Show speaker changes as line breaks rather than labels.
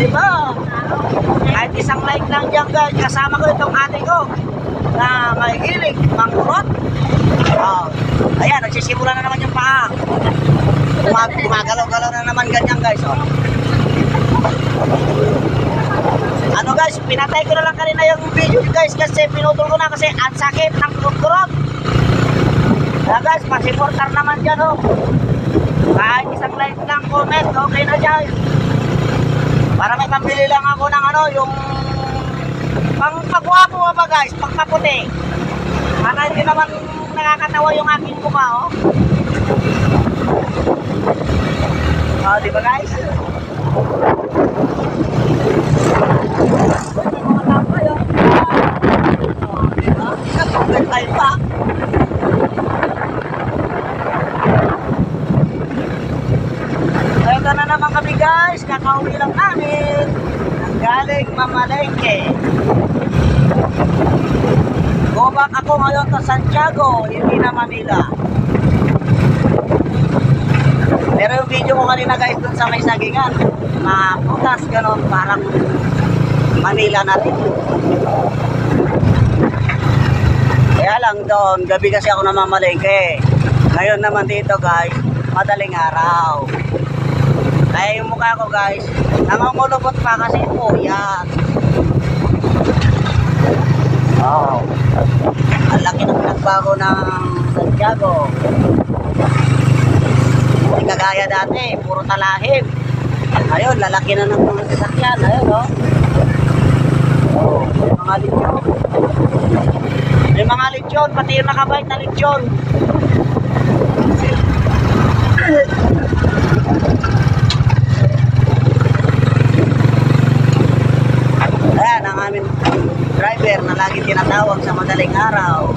Di ba? Kahit isang like lang dyan guys, kasama ko itong ate ko na may hilig, mangurot. Oh. Ayan, nagsisimula na naman yung paa. Gumagalaw-galaw na naman ganyan guys. Oh. Ano guys, pinatay ko na lang kanina yung video guys kasi pinutol ko na kasi ang sakit ng kurot-kurot. Kaya guys, pasiportar naman dyan oh. Kahit isang like lang, comment, okay na dyan. Para may pambili lang ako ng ano, yung pagwapo ba guys, pagpaputi. Para hindi naman nakakatawa yung aking mukha oh. Oh, di ba guys? Ay pa. Ito na naman kami guys, kakauwi lang namin. Galing mamalengke. Go back ako ngayon sa Santiago, hindi na Manila. Pero yung video ko kanina guys dun sa may sagingan, putas ganon, parang Manila na rin. Kaya lang doon, gabi kasi ako namamalengke. Ngayon naman dito guys, madaling araw. Kaya yung mukha ko guys, nangungulubot pa kasi po yan. Wow. Ang laki ng pinagbago ng Santiago. Hindi kagaya dati, puro talahib. Ayun, lalaki na ng mga sasakyan. Ayun o. Oh, may mga lechon. May mga lechon, pati yung nakabait na lechon. Ayan ang aming driver na lagi tinatawag sa madaling araw.